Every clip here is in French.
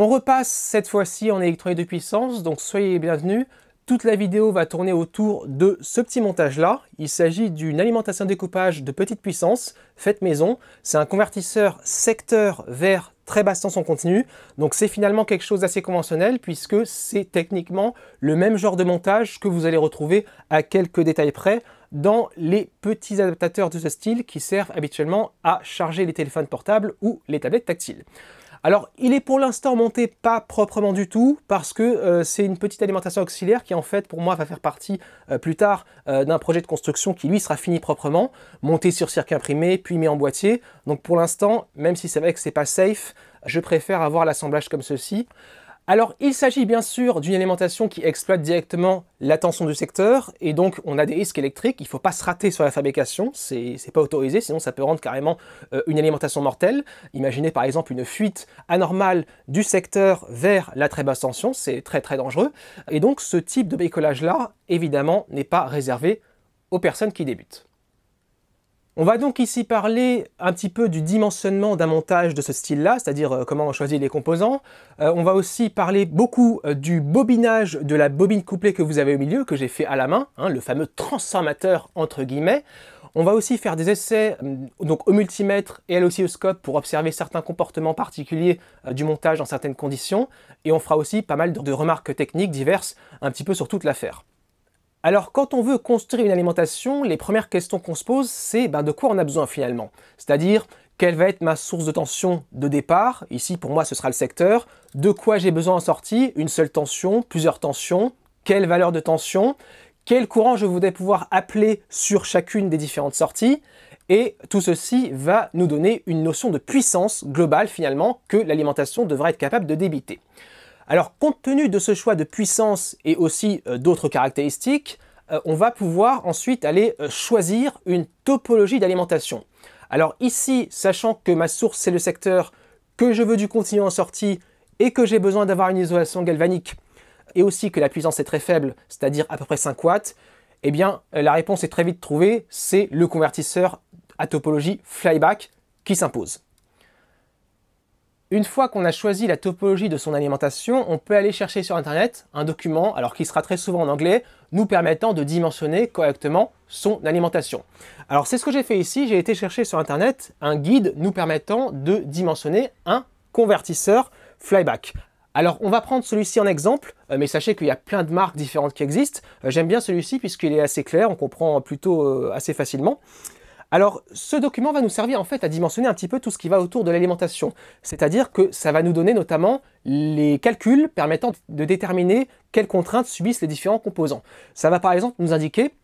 On repasse cette fois-ci en électronique de puissance, donc soyez les bienvenus. Toute la vidéo va tourner autour de ce petit montage-là. Il s'agit d'une alimentation découpage de petite puissance, faite maison. C'est un convertisseur secteur vers très basse tension continue. Donc c'est finalement quelque chose d'assez conventionnel puisque c'est techniquement le même genre de montage que vous allez retrouver à quelques détails près dans les petits adaptateurs de ce style qui servent habituellement à charger les téléphones portables ou les tablettes tactiles. Alors, il est pour l'instant monté pas proprement du tout parce que c'est une petite alimentation auxiliaire qui en fait pour moi va faire partie plus tard d'un projet de construction qui lui sera fini proprement, monté sur circuit imprimé puis mis en boîtier. Donc pour l'instant, même si c'est vrai que c'est pas safe, je préfère avoir l'assemblage comme ceci. Alors, il s'agit bien sûr d'une alimentation qui exploite directement la tension du secteur et donc on a des risques électriques. Il ne faut pas se rater sur la fabrication, c'est pas autorisé, sinon ça peut rendre carrément une alimentation mortelle. Imaginez par exemple une fuite anormale du secteur vers la très basse tension, c'est très dangereux. Et donc ce type de bricolage-là, évidemment, n'est pas réservé aux personnes qui débutent. On va donc ici parler un petit peu du dimensionnement d'un montage de ce style-là, c'est-à-dire comment on choisit les composants. On va aussi parler beaucoup du bobinage de la bobine couplée que vous avez au milieu, que j'ai fait à la main, hein, le fameux transformateur entre guillemets. On va aussi faire des essais donc au multimètre et à l'oscilloscope pour observer certains comportements particuliers du montage dans certaines conditions. Et on fera aussi pas mal de remarques techniques diverses un petit peu sur toute l'affaire. Alors quand on veut construire une alimentation, les premières questions qu'on se pose, c'est de quoi on a besoin finalement. C'est-à-dire, quelle va être ma source de tension de départ, ici pour moi ce sera le secteur, de quoi j'ai besoin en sortie, une seule tension, plusieurs tensions, quelle valeur de tension, quel courant je voudrais pouvoir appeler sur chacune des différentes sorties, et tout ceci va nous donner une notion de puissance globale finalement que l'alimentation devra être capable de débiter. Alors, compte tenu de ce choix de puissance et aussi d'autres caractéristiques, on va pouvoir ensuite aller choisir une topologie d'alimentation. Alors ici, sachant que ma source c'est le secteur, que je veux du continu en sortie et que j'ai besoin d'avoir une isolation galvanique et aussi que la puissance est très faible, c'est-à-dire à peu près 5 watts, eh bien la réponse est très vite trouvée, c'est le convertisseur à topologie flyback qui s'impose. Une fois qu'on a choisi la topologie de son alimentation, on peut aller chercher sur internet un document, alors qui sera très souvent en anglais, nous permettant de dimensionner correctement son alimentation. Alors c'est ce que j'ai fait ici, j'ai été chercher sur internet un guide nous permettant de dimensionner un convertisseur flyback. Alors on va prendre celui-ci en exemple, mais sachez qu'il y a plein de marques différentes qui existent. J'aime bien celui-ci puisqu'il est assez clair, on comprend plutôt assez facilement. Alors, ce document va nous servir en fait à dimensionner un petit peu tout ce qui va autour de l'alimentation. C'est-à-dire que ça va nous donner notamment les calculs permettant de déterminer quelles contraintes subissent les différents composants. Ça va par exemple nous indiquer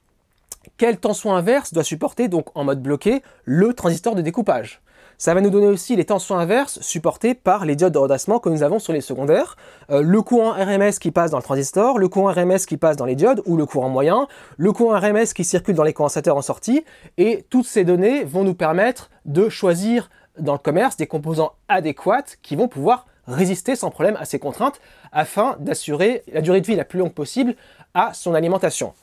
quelle tension inverse doit supporter, donc en mode bloqué, le transistor de découpage. Ça va nous donner aussi les tensions inverses supportées par les diodes de redressement que nous avons sur les secondaires, le courant RMS qui passe dans le transistor, le courant RMS qui passe dans les diodes ou le courant moyen, le courant RMS qui circule dans les condensateurs en sortie, et toutes ces données vont nous permettre de choisir dans le commerce des composants adéquats qui vont pouvoir résister sans problème à ces contraintes afin d'assurer la durée de vie la plus longue possible à son alimentation.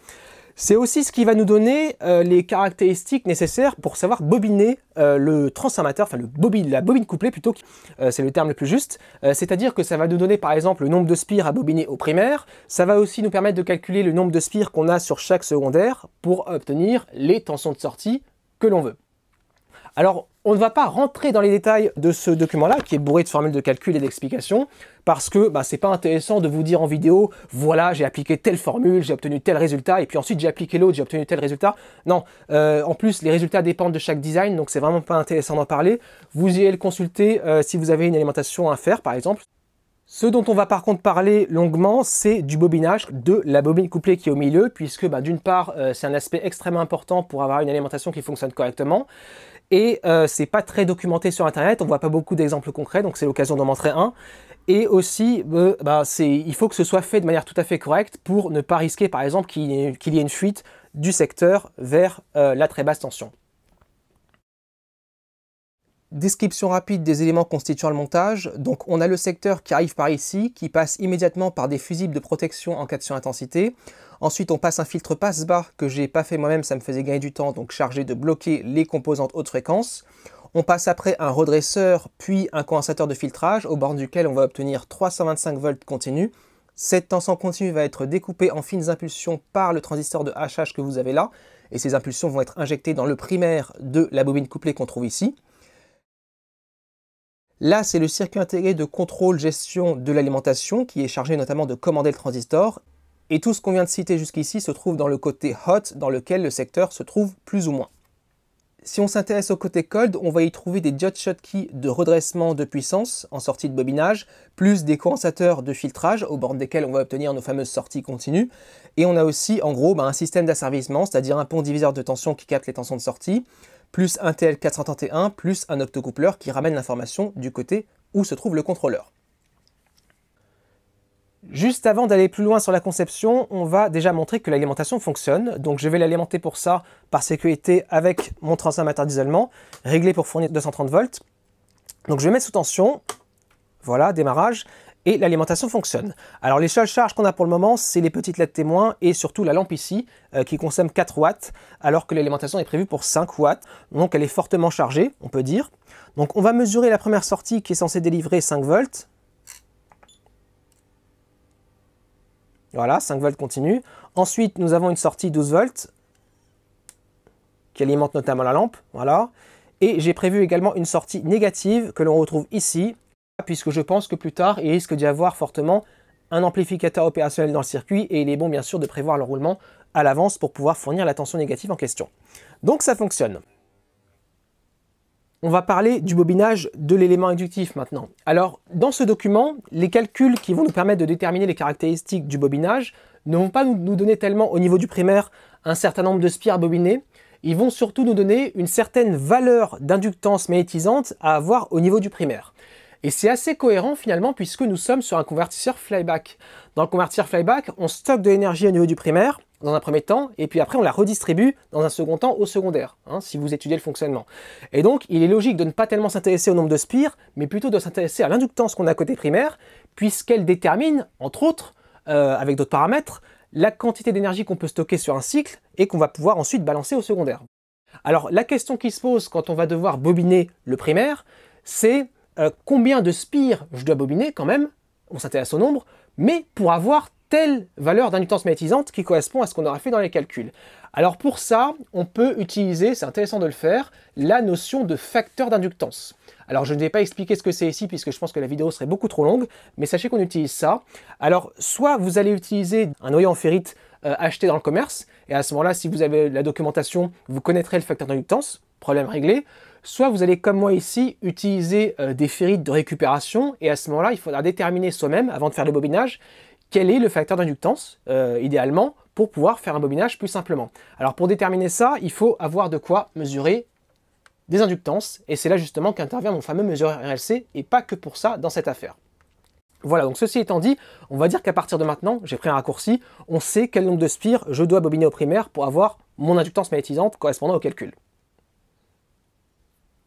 C'est aussi ce qui va nous donner les caractéristiques nécessaires pour savoir bobiner le transformateur, enfin la bobine couplée plutôt, c'est le terme le plus juste. C'est-à-dire que ça va nous donner par exemple le nombre de spires à bobiner au primaire. Ça va aussi nous permettre de calculer le nombre de spires qu'on a sur chaque secondaire pour obtenir les tensions de sortie que l'on veut. Alors, on ne va pas rentrer dans les détails de ce document-là, qui est bourré de formules de calcul et d'explications, parce que c'est pas intéressant de vous dire en vidéo, voilà, j'ai appliqué telle formule, j'ai obtenu tel résultat, et puis ensuite j'ai appliqué l'autre, j'ai obtenu tel résultat. Non, en plus, les résultats dépendent de chaque design, donc c'est vraiment pas intéressant d'en parler. Vous irez le consulter si vous avez une alimentation à faire, par exemple. Ce dont on va par contre parler longuement, c'est du bobinage de la bobine couplée qui est au milieu, puisque d'une part, c'est un aspect extrêmement important pour avoir une alimentation qui fonctionne correctement, et c'est pas très documenté sur internet, on voit pas beaucoup d'exemples concrets, donc c'est l'occasion d'en montrer un. Et aussi, il faut que ce soit fait de manière tout à fait correcte pour ne pas risquer par exemple qu'il y ait une fuite du secteur vers la très basse tension. Description rapide des éléments constituant le montage. Donc on a le secteur qui arrive par ici, qui passe immédiatement par des fusibles de protection en cas de surintensité. Ensuite on passe un filtre passe-bas que j'ai pas fait moi-même, ça me faisait gagner du temps, donc chargé de bloquer les composantes haute fréquence. On passe après un redresseur, puis un condensateur de filtrage, au bord duquel on va obtenir 325 volts continu. Cette tension continue va être découpée en fines impulsions par le transistor de HH que vous avez là, et ces impulsions vont être injectées dans le primaire de la bobine couplée qu'on trouve ici. Là, c'est le circuit intégré de contrôle-gestion de l'alimentation qui est chargé notamment de commander le transistor. Et tout ce qu'on vient de citer jusqu'ici se trouve dans le côté hot, dans lequel le secteur se trouve plus ou moins. Si on s'intéresse au côté cold, on va y trouver des diodes Schottky de redressement de puissance en sortie de bobinage, plus des condensateurs de filtrage au bord desquels on va obtenir nos fameuses sorties continues. Et on a aussi en gros un système d'asservissement, c'est-à-dire un pont diviseur de tension qui capte les tensions de sortie, plus un TL431, plus un optocoupleur qui ramène l'information du côté où se trouve le contrôleur. Juste avant d'aller plus loin sur la conception, on va déjà montrer que l'alimentation fonctionne. Donc je vais l'alimenter pour ça par sécurité avec mon transformateur d'isolement, réglé pour fournir 230 volts. Donc je vais mettre sous tension, voilà, démarrage, et l'alimentation fonctionne. Alors les seules charges qu'on a pour le moment, c'est les petites LED témoins et surtout la lampe ici, qui consomme 4 watts, alors que l'alimentation est prévue pour 5 watts. Donc elle est fortement chargée, on peut dire. Donc on va mesurer la première sortie qui est censée délivrer 5 volts. Voilà, 5 volts continu. Ensuite, nous avons une sortie 12 volts qui alimente notamment la lampe. Voilà. Et j'ai prévu également une sortie négative que l'on retrouve ici, puisque je pense que plus tard, il risque d'y avoir fortement un amplificateur opérationnel dans le circuit et il est bon bien sûr de prévoir le roulement à l'avance pour pouvoir fournir la tension négative en question. Donc ça fonctionne. On va parler du bobinage de l'élément inductif maintenant. Alors, dans ce document, les calculs qui vont nous permettre de déterminer les caractéristiques du bobinage ne vont pas nous donner tellement au niveau du primaire un certain nombre de spires bobinés, ils vont surtout nous donner une certaine valeur d'inductance magnétisante à avoir au niveau du primaire. Et c'est assez cohérent finalement puisque nous sommes sur un convertisseur flyback. Dans le convertisseur flyback, on stocke de l'énergie au niveau du primaire, dans un premier temps, et puis après on la redistribue dans un second temps au secondaire, si vous étudiez le fonctionnement. Et donc il est logique de ne pas tellement s'intéresser au nombre de spires, mais plutôt de s'intéresser à l'inductance qu'on a côté primaire, puisqu'elle détermine, entre autres, avec d'autres paramètres, la quantité d'énergie qu'on peut stocker sur un cycle et qu'on va pouvoir ensuite balancer au secondaire. Alors la question qui se pose quand on va devoir bobiner le primaire, c'est combien de spires je dois bobiner quand même, on s'intéresse au nombre, mais pour avoir telle valeur d'inductance magnétisante qui correspond à ce qu'on aura fait dans les calculs. Alors pour ça, on peut utiliser, c'est intéressant de le faire, la notion de facteur d'inductance. Alors je ne vais pas expliquer ce que c'est ici puisque je pense que la vidéo serait beaucoup trop longue, mais sachez qu'on utilise ça. Alors soit vous allez utiliser un noyau en ferrite acheté dans le commerce, et à ce moment-là, si vous avez la documentation, vous connaîtrez le facteur d'inductance, problème réglé. Soit vous allez, comme moi ici, utiliser des ferrites de récupération, et à ce moment-là, il faudra déterminer soi-même, avant de faire le bobinage, quel est le facteur d'inductance, idéalement, pour pouvoir faire un bobinage plus simplement. Alors pour déterminer ça, il faut avoir de quoi mesurer des inductances, et c'est là justement qu'intervient mon fameux mesureur RLC, et pas que pour ça dans cette affaire. Voilà, donc ceci étant dit, on va dire qu'à partir de maintenant, j'ai pris un raccourci, on sait quel nombre de spires je dois bobiner au primaire pour avoir mon inductance magnétisante correspondant au calcul.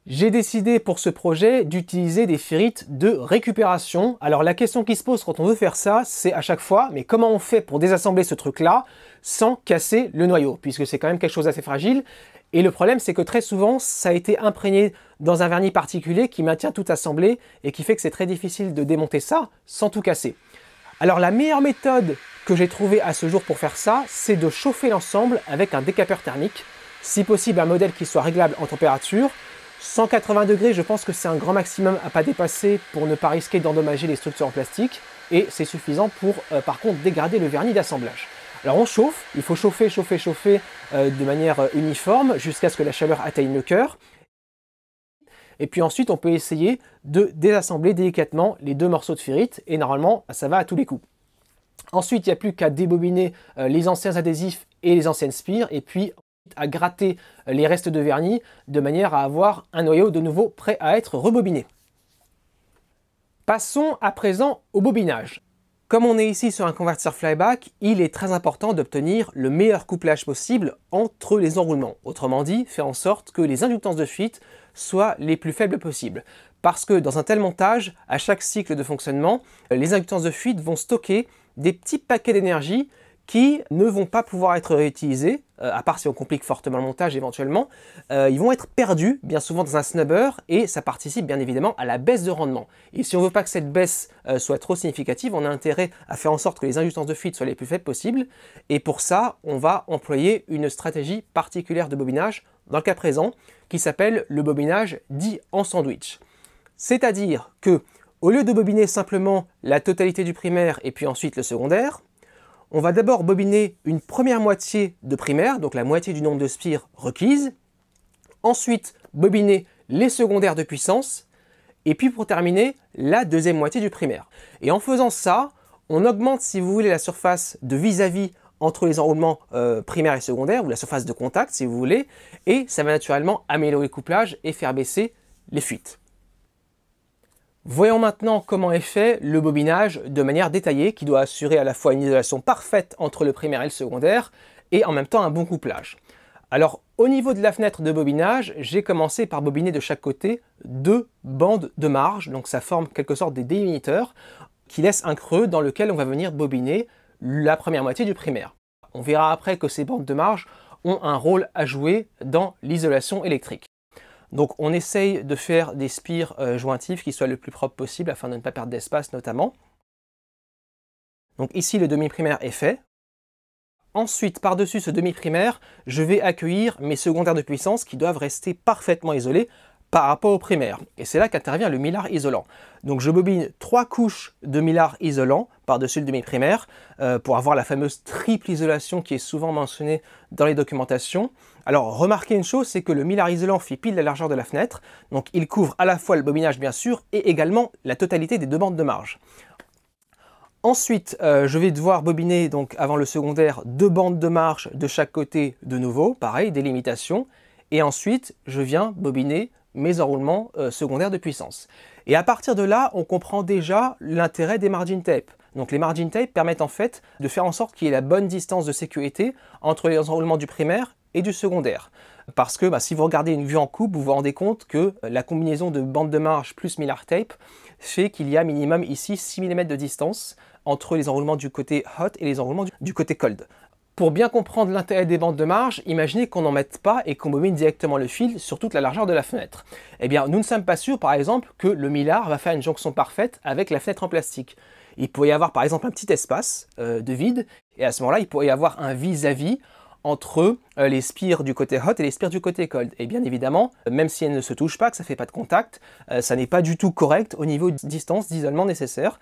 J'ai décidé pour ce projet d'utiliser des ferrites de récupération. Alors la question qui se pose quand on veut faire ça, c'est à chaque fois, mais comment on fait pour désassembler ce truc-là sans casser le noyau, puisque c'est quand même quelque chose d'assez fragile. Et le problème, c'est que très souvent, ça a été imprégné dans un vernis particulier qui maintient tout assemblé et qui fait que c'est très difficile de démonter ça sans tout casser. Alors la meilleure méthode que j'ai trouvée à ce jour pour faire ça, c'est de chauffer l'ensemble avec un décapeur thermique, si possible un modèle qui soit réglable en température. 180 degrés, je pense que c'est un grand maximum à ne pas dépasser pour ne pas risquer d'endommager les structures en plastique et c'est suffisant pour par contre dégrader le vernis d'assemblage. Alors on chauffe, il faut chauffer de manière uniforme jusqu'à ce que la chaleur atteigne le cœur. Et puis ensuite on peut essayer de désassembler délicatement les deux morceaux de ferrite et normalement ça va à tous les coups. Ensuite il n'y a plus qu'à débobiner les anciens adhésifs et les anciennes spires et puis à gratter les restes de vernis de manière à avoir un noyau de nouveau prêt à être rebobiné. Passons à présent au bobinage. Comme on est ici sur un convertisseur flyback, il est très important d'obtenir le meilleur couplage possible entre les enroulements. Autrement dit, faire en sorte que les inductances de fuite soient les plus faibles possibles. Parce que dans un tel montage, à chaque cycle de fonctionnement, les inductances de fuite vont stocker des petits paquets d'énergie qui ne vont pas pouvoir être réutilisés à part si on complique fortement le montage éventuellement, ils vont être perdus bien souvent dans un snubber et ça participe bien évidemment à la baisse de rendement. Et si on ne veut pas que cette baisse soit trop significative, on a intérêt à faire en sorte que les inductances de fuite soient les plus faibles possibles. Et pour ça, on va employer une stratégie particulière de bobinage, dans le cas présent, qui s'appelle le bobinage dit en sandwich. C'est-à-dire que, au lieu de bobiner simplement la totalité du primaire et puis ensuite le secondaire, on va d'abord bobiner une première moitié de primaire, donc la moitié du nombre de spires requises, ensuite bobiner les secondaires de puissance, et puis pour terminer, la deuxième moitié du primaire. Et en faisant ça, on augmente, si vous voulez, la surface de vis-à-vis entre les enroulements primaires et secondaires, ou la surface de contact, si vous voulez, et ça va naturellement améliorer le couplage et faire baisser les fuites. Voyons maintenant comment est fait le bobinage de manière détaillée qui doit assurer à la fois une isolation parfaite entre le primaire et le secondaire et en même temps un bon couplage. Alors au niveau de la fenêtre de bobinage, j'ai commencé par bobiner de chaque côté 2 bandes de marge, donc ça forme quelque sorte des délimiteurs qui laissent un creux dans lequel on va venir bobiner la première moitié du primaire. On verra après que ces bandes de marge ont un rôle à jouer dans l'isolation électrique. Donc on essaye de faire des spires jointifs qui soient le plus propres possible afin de ne pas perdre d'espace notamment. Donc ici le demi-primaire est fait. Ensuite, par-dessus ce demi-primaire, je vais accueillir mes secondaires de puissance qui doivent rester parfaitement isolés par rapport au primaire. Et c'est là qu'intervient le mylar isolant. Donc je bobine 3 couches de mylar isolant par-dessus le demi-primaire pour avoir la fameuse triple isolation qui est souvent mentionnée dans les documentations. Alors remarquez une chose, c'est que le mylar isolant fait pile la largeur de la fenêtre, donc il couvre à la fois le bobinage bien sûr et également la totalité des 2 bandes de marge. Ensuite, je vais devoir bobiner donc avant le secondaire 2 bandes de marge de chaque côté de nouveau, pareil, délimitation. Et ensuite, je viens bobiner mes enroulements secondaires de puissance. Et à partir de là, on comprend déjà l'intérêt des margin tape. Donc les margin tape permettent en fait de faire en sorte qu'il y ait la bonne distance de sécurité entre les enroulements du primaire et du secondaire. Parce que si vous regardez une vue en coupe, vous vous rendez compte que la combinaison de bandes de marge plus mylar tape fait qu'il y a minimum ici 6 mm de distance entre les enroulements du côté hot et les enroulements du côté cold. Pour bien comprendre l'intérêt des bandes de marge, imaginez qu'on n'en mette pas et qu'on bobine directement le fil sur toute la largeur de la fenêtre. Eh bien, nous ne sommes pas sûrs, par exemple, que le mylar va faire une jonction parfaite avec la fenêtre en plastique. Il pourrait y avoir, par exemple, un petit espace de vide, et à ce moment-là, il pourrait y avoir un vis-à-vis entre les spires du côté hot et les spires du côté cold. Et bien évidemment, même si elles ne se touchent pas, que ça ne fait pas de contact, ça n'est pas du tout correct au niveau de distance d'isolement nécessaire.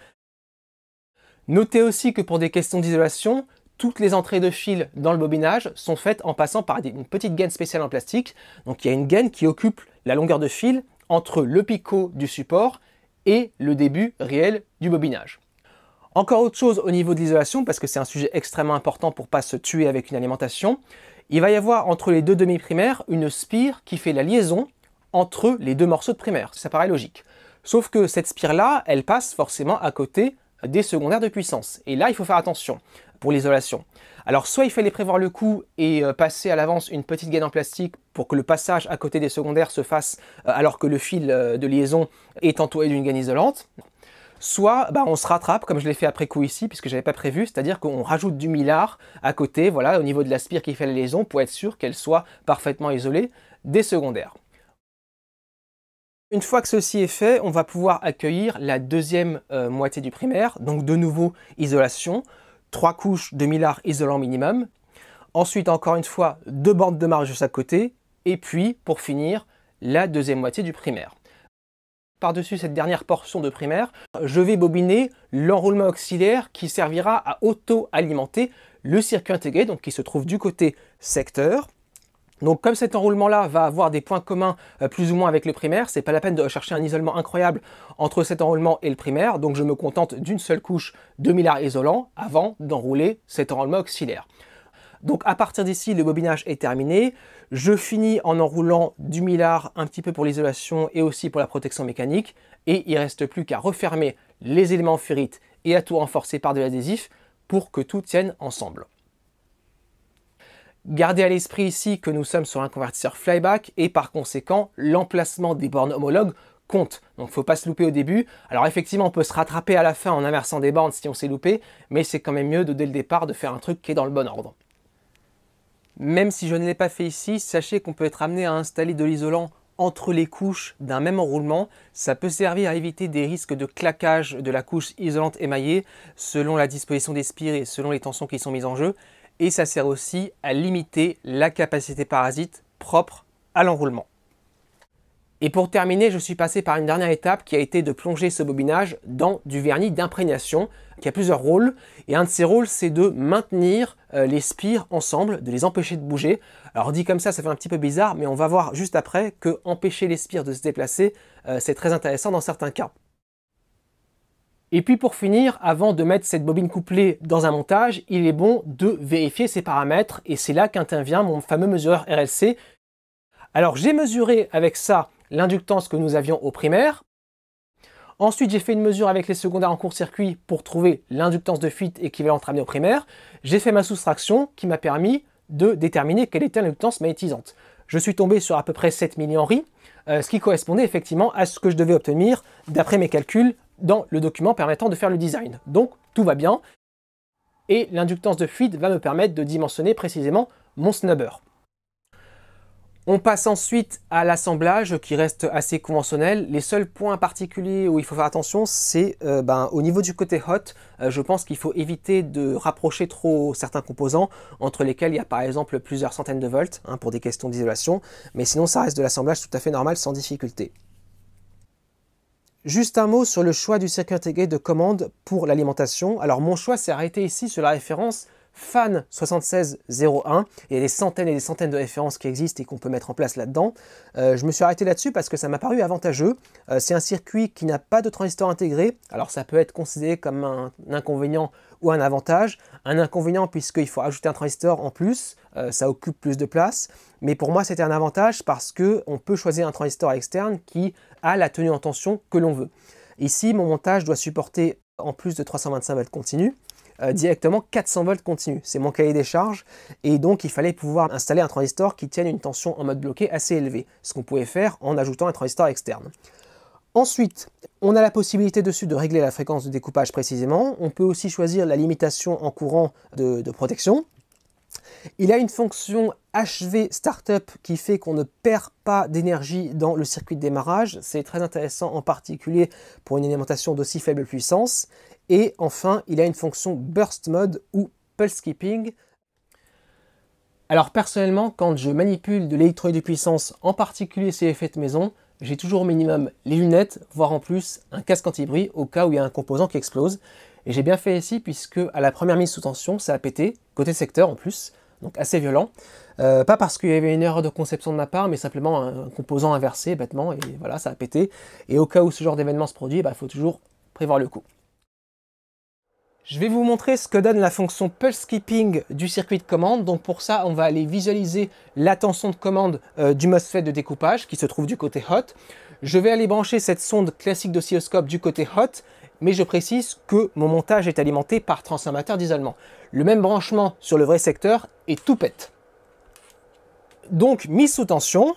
Notez aussi que pour des questions d'isolation, toutes les entrées de fil dans le bobinage sont faites en passant par une petite gaine spéciale en plastique. Donc il y a une gaine qui occupe la longueur de fil entre le picot du support et le début réel du bobinage. Encore autre chose au niveau de l'isolation, parce que c'est un sujet extrêmement important pour ne pas se tuer avec une alimentation, il va y avoir entre les 2 demi-primaires une spire qui fait la liaison entre les 2 morceaux de primaire. Ça paraît logique. Sauf que cette spire-là, elle passe forcément à côté des secondaires de puissance. Et là, il faut faire attention pour l'isolation. Alors, soit il fallait prévoir le coup et passer à l'avance une petite gaine en plastique pour que le passage à côté des secondaires se fasse alors que le fil de liaison est entouré d'une gaine isolante. Soit on se rattrape, comme je l'ai fait après coup ici, puisque je n'avais pas prévu, c'est-à-dire qu'on rajoute du mylar à côté, voilà, au niveau de la spire qui fait la liaison, pour être sûr qu'elle soit parfaitement isolée des secondaires. Une fois que ceci est fait, on va pouvoir accueillir la deuxième moitié du primaire, donc de nouveau isolation, 3 couches de mylar isolant minimum, ensuite encore une fois 2 bandes de marge de chaque côté, et puis pour finir la deuxième moitié du primaire. Par-dessus cette dernière portion de primaire, je vais bobiner l'enroulement auxiliaire qui servira à auto-alimenter le circuit intégré, donc qui se trouve du côté secteur. Donc comme cet enroulement-là va avoir des points communs plus ou moins avec le primaire, c'est pas la peine de rechercher un isolement incroyable entre cet enroulement et le primaire, donc je me contente d'une seule couche de mylar isolant avant d'enrouler cet enroulement auxiliaire. Donc à partir d'ici, le bobinage est terminé. Je finis en enroulant du mylar un petit peu pour l'isolation et aussi pour la protection mécanique. Et il ne reste plus qu'à refermer les éléments ferrites et à tout renforcer par de l'adhésif pour que tout tienne ensemble. Gardez à l'esprit ici que nous sommes sur un convertisseur flyback et par conséquent, l'emplacement des bornes homologues compte. Donc il ne faut pas se louper au début. Alors effectivement, on peut se rattraper à la fin en inversant des bornes si on s'est loupé, mais c'est quand même mieux dès le départ de faire un truc qui est dans le bon ordre. Même si je ne l'ai pas fait ici, sachez qu'on peut être amené à installer de l'isolant entre les couches d'un même enroulement. Ça peut servir à éviter des risques de claquage de la couche isolante émaillée selon la disposition des spires et selon les tensions qui sont mises en jeu. Et ça sert aussi à limiter la capacité parasite propre à l'enroulement. Et pour terminer, je suis passé par une dernière étape qui a été de plonger ce bobinage dans du vernis d'imprégnation, qui a plusieurs rôles. Et un de ces rôles, c'est de maintenir les spires ensemble, de les empêcher de bouger. Alors dit comme ça fait un petit peu bizarre, mais on va voir juste après que empêcher les spires de se déplacer, c'est très intéressant dans certains cas. Et puis pour finir, avant de mettre cette bobine couplée dans un montage, il est bon de vérifier ses paramètres, et c'est là qu'intervient mon fameux mesureur RLC. Alors j'ai mesuré avec ça l'inductance que nous avions au primaire. Ensuite, j'ai fait une mesure avec les secondaires en court-circuit pour trouver l'inductance de fuite équivalente ramenée au primaire. J'ai fait ma soustraction qui m'a permis de déterminer quelle était l'inductance magnétisante. Je suis tombé sur à peu près 7 millihenries, ce qui correspondait effectivement à ce que je devais obtenir d'après mes calculs dans le document permettant de faire le design. Donc tout va bien. Et l'inductance de fuite va me permettre de dimensionner précisément mon snubber. On passe ensuite à l'assemblage qui reste assez conventionnel. Les seuls points particuliers où il faut faire attention, c'est au niveau du côté hot, je pense qu'il faut éviter de rapprocher trop certains composants, entre lesquels il y a par exemple plusieurs centaines de volts, pour des questions d'isolation, mais sinon ça reste de l'assemblage tout à fait normal sans difficulté. Juste un mot sur le choix du circuit intégré de commande pour l'alimentation. Alors mon choix s'est arrêté ici sur la référence FAN 7601, il y a des centaines et des centaines de références qui existent et qu'on peut mettre en place là-dedans. Je me suis arrêté là-dessus parce que ça m'a paru avantageux. C'est un circuit qui n'a pas de transistor intégré, alors ça peut être considéré comme un inconvénient ou un avantage. Un inconvénient puisqu'il faut ajouter un transistor en plus, ça occupe plus de place, mais pour moi c'était un avantage parce qu'on peut choisir un transistor externe qui a la tenue en tension que l'on veut. Ici, mon montage doit supporter en plus de 325 volts continu, directement 400 volts continu. C'est mon cahier des charges et donc il fallait pouvoir installer un transistor qui tienne une tension en mode bloqué assez élevée, ce qu'on pouvait faire en ajoutant un transistor externe. Ensuite, on a la possibilité dessus de régler la fréquence de découpage précisément. On peut aussi choisir la limitation en courant de protection. Il a une fonction HV Startup qui fait qu'on ne perd pas d'énergie dans le circuit de démarrage. C'est très intéressant en particulier pour une alimentation d'aussi faible puissance. Et enfin, il a une fonction Burst Mode ou Pulse Skipping. Alors personnellement, quand je manipule de l'électronique de puissance, en particulier ces effets de maison, j'ai toujours au minimum les lunettes, voire en plus un casque anti-bruit au cas où il y a un composant qui explose. Et j'ai bien fait ici puisque à la première mise sous tension, ça a pété, côté secteur en plus, donc assez violent. Pas parce qu'il y avait une erreur de conception de ma part, mais simplement un composant inversé bêtement, et voilà, ça a pété. Et au cas où ce genre d'événement se produit, il faut toujours prévoir le coup. Je vais vous montrer ce que donne la fonction Pulse Skipping du circuit de commande. Donc pour ça, on va aller visualiser la tension de commande du MOSFET de découpage qui se trouve du côté hot. Je vais aller brancher cette sonde classique d'oscilloscope du côté hot, mais je précise que mon montage est alimenté par transformateur d'isolement. Le même branchement sur le vrai secteur et tout pète. Donc mise sous tension,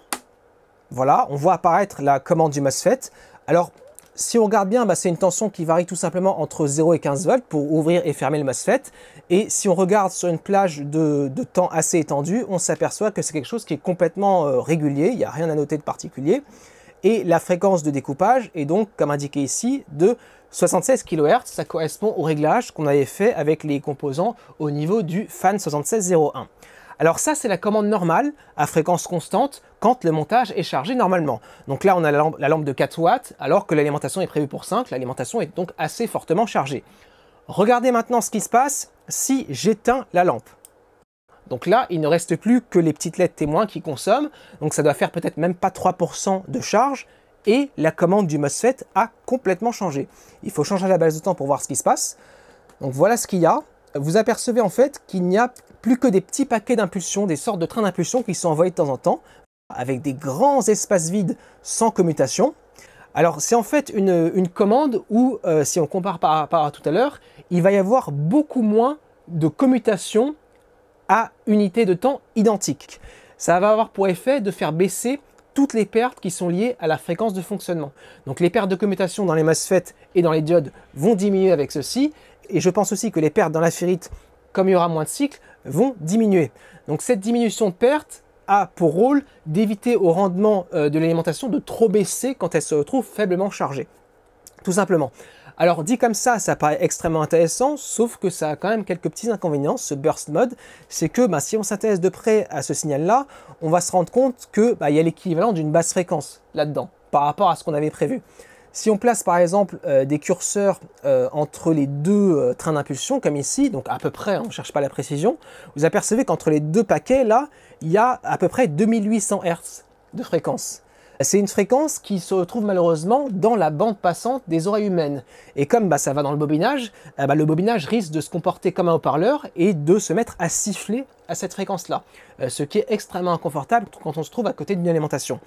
voilà, on voit apparaître la commande du MOSFET. Alors, si on regarde bien, c'est une tension qui varie tout simplement entre 0 et 15 volts pour ouvrir et fermer le MOSFET. Et si on regarde sur une plage de temps assez étendue, on s'aperçoit que c'est quelque chose qui est complètement régulier, il n'y a rien à noter de particulier. Et la fréquence de découpage est donc, comme indiqué ici, de 76 kHz. Ça correspond au réglage qu'on avait fait avec les composants au niveau du FAN 7601. Alors ça, c'est la commande normale à fréquence constante quand le montage est chargé normalement. Donc là, on a la lampe de 4 watts, alors que l'alimentation est prévue pour 5. L'alimentation est donc assez fortement chargée. Regardez maintenant ce qui se passe si j'éteins la lampe. Donc là, il ne reste plus que les petites LED témoins qui consomment. Donc ça doit faire peut-être même pas 3% de charge. Et la commande du MOSFET a complètement changé. Il faut changer la base de temps pour voir ce qui se passe. Donc voilà ce qu'il y a. Vous apercevez en fait qu'il n'y a plus que des petits paquets d'impulsions, des sortes de trains d'impulsion qui sont envoyés de temps en temps, avec des grands espaces vides sans commutation. Alors c'est en fait une commande où, si on compare par rapport à tout à l'heure, il va y avoir beaucoup moins de commutation à unité de temps identique. Ça va avoir pour effet de faire baisser toutes les pertes qui sont liées à la fréquence de fonctionnement. Donc les pertes de commutation dans les MOSFET et dans les diodes vont diminuer avec ceci, et je pense aussi que les pertes dans la ferrite, comme il y aura moins de cycles, vont diminuer. Donc cette diminution de perte a pour rôle d'éviter au rendement de l'alimentation de trop baisser quand elle se retrouve faiblement chargée. Tout simplement. Alors dit comme ça paraît extrêmement intéressant, sauf que ça a quand même quelques petits inconvénients, ce burst mode, c'est que si on s'intéresse de près à ce signal-là, on va se rendre compte qu'il y a l'équivalent d'une basse fréquence là-dedans, par rapport à ce qu'on avait prévu. Si on place par exemple des curseurs entre les deux trains d'impulsion, comme ici, donc à peu près, on ne cherche pas la précision, vous apercevez qu'entre les deux paquets, là, il y a à peu près 2800 Hz de fréquence. C'est une fréquence qui se retrouve malheureusement dans la bande passante des oreilles humaines. Et comme ça va dans le bobinage, le bobinage risque de se comporter comme un haut-parleur et de se mettre à siffler à cette fréquence-là. Ce qui est extrêmement inconfortable quand on se trouve à côté d'une alimentation.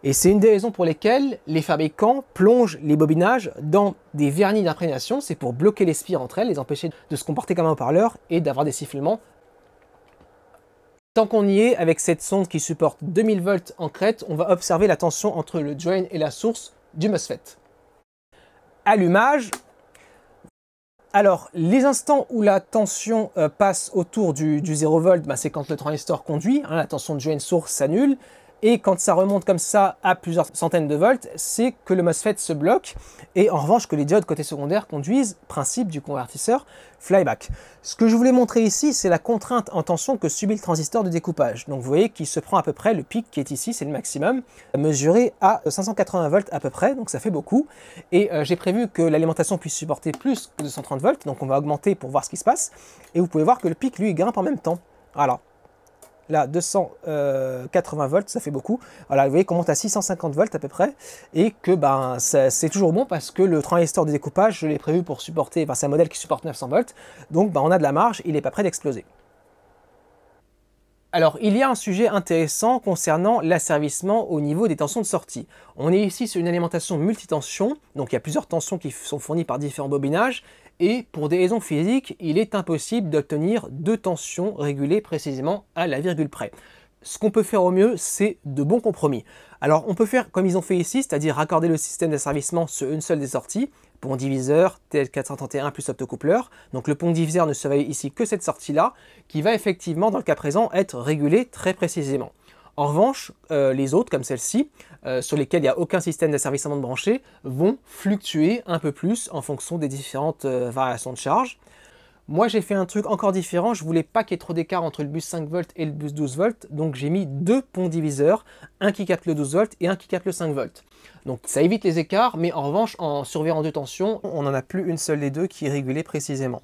Et c'est une des raisons pour lesquelles les fabricants plongent les bobinages dans des vernis d'imprégnation. C'est pour bloquer les spires entre elles, les empêcher de se comporter comme un haut-parleur et d'avoir des sifflements. Tant qu'on y est, avec cette sonde qui supporte 2000 volts en crête, on va observer la tension entre le drain et la source du MOSFET. Allumage. Alors, les instants où la tension passe autour du 0 volt, c'est quand le transistor conduit, la tension de drain source s'annule. Et quand ça remonte comme ça à plusieurs centaines de volts, c'est que le MOSFET se bloque. Et en revanche, que les diodes côté secondaire conduisent, principe du convertisseur flyback. Ce que je voulais montrer ici, c'est la contrainte en tension que subit le transistor de découpage. Donc vous voyez qu'il se prend à peu près, le pic qui est ici, c'est le maximum, mesuré à 580 volts à peu près, donc ça fait beaucoup. Et j'ai prévu que l'alimentation puisse supporter plus que 230 volts, donc on va augmenter pour voir ce qui se passe. Et vous pouvez voir que le pic, lui, grimpe en même temps. Voilà. Là, 280 volts, ça fait beaucoup. Voilà, vous voyez qu'on monte à 650 volts à peu près. Et que c'est toujours bon parce que le transistor de découpage, je l'ai prévu pour supporter, c'est un modèle qui supporte 900 volts. Donc on a de la marge, il n'est pas prêt d'exploser. Alors, il y a un sujet intéressant concernant l'asservissement au niveau des tensions de sortie. On est ici sur une alimentation multitension, donc il y a plusieurs tensions qui sont fournies par différents bobinages, et pour des raisons physiques, il est impossible d'obtenir deux tensions régulées précisément à la virgule près. Ce qu'on peut faire au mieux, c'est de bons compromis. Alors, on peut faire comme ils ont fait ici, c'est-à-dire raccorder le système d'asservissement sur une seule des sorties, pont diviseur, TL431 plus optocoupleur. Donc le pont diviseur ne surveille ici que cette sortie-là, qui va effectivement, dans le cas présent, être régulée très précisément. En revanche, les autres, comme celle-ci, sur lesquelles il n'y a aucun système d'asservissement de branché, vont fluctuer un peu plus en fonction des différentes variations de charge. Moi, j'ai fait un truc encore différent. Je voulais pas qu'il y ait trop d'écart entre le bus 5 volts et le bus 12 volts. Donc, j'ai mis deux ponts diviseurs, un qui capte le 12 volts et un qui capte le 5 volts. Donc, ça évite les écarts, mais en revanche, en surveillant deux tensions, on n'en a plus une seule des deux qui est régulée précisément.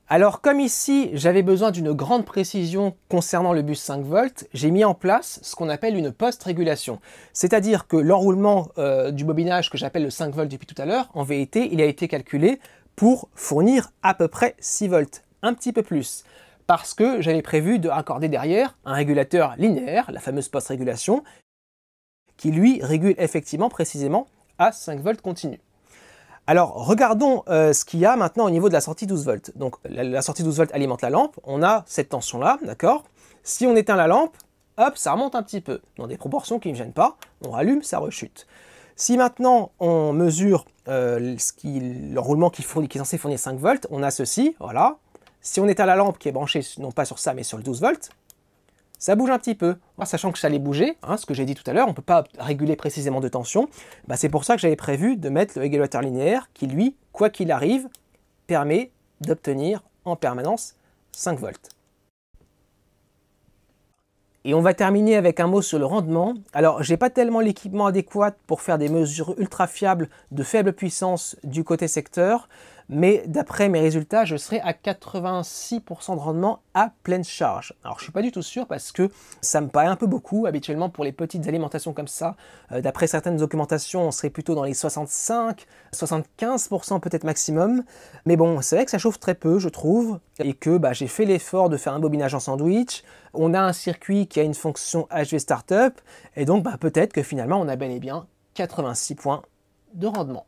Alors, comme ici, j'avais besoin d'une grande précision concernant le bus 5 volts, j'ai mis en place ce qu'on appelle une post-régulation. C'est-à-dire que l'enroulement du bobinage que j'appelle le 5 volts depuis tout à l'heure, en vérité, il a été calculé pour fournir à peu près 6 volts, un petit peu plus. Parce que j'avais prévu de raccorder derrière un régulateur linéaire, la fameuse post-régulation, qui lui régule effectivement précisément à 5 volts continu. Alors regardons ce qu'il y a maintenant au niveau de la sortie 12 volts. Donc la sortie 12 volts alimente la lampe, on a cette tension là, d'accord? Si on éteint la lampe, hop, ça remonte un petit peu, dans des proportions qui ne gênent pas, on rallume, ça rechute. Si maintenant on mesure l'enroulement qui est censé fournir 5 volts, on a ceci, voilà. Si on éteint la lampe qui est branchée non pas sur ça mais sur le 12 volts, ça bouge un petit peu. Sachant que ça allait bouger, ce que j'ai dit tout à l'heure, on ne peut pas réguler précisément de tension, c'est pour ça que j'avais prévu de mettre le régulateur linéaire qui lui, quoi qu'il arrive, permet d'obtenir en permanence 5 volts. Et on va terminer avec un mot sur le rendement. Alors, j'ai pas tellement l'équipement adéquat pour faire des mesures ultra fiables de faible puissance du côté secteur, mais d'après mes résultats, je serai à 86% de rendement à pleine charge. Alors, je suis pas du tout sûr parce que ça me paraît un peu beaucoup. Habituellement, pour les petites alimentations comme ça, d'après certaines documentations, on serait plutôt dans les 65, 75% peut-être maximum. Mais bon, c'est vrai que ça chauffe très peu, je trouve, et que j'ai fait l'effort de faire un bobinage en sandwich. On a un circuit qui a une fonction HV Startup, et donc peut-être que finalement on a bel et bien 86 points de rendement.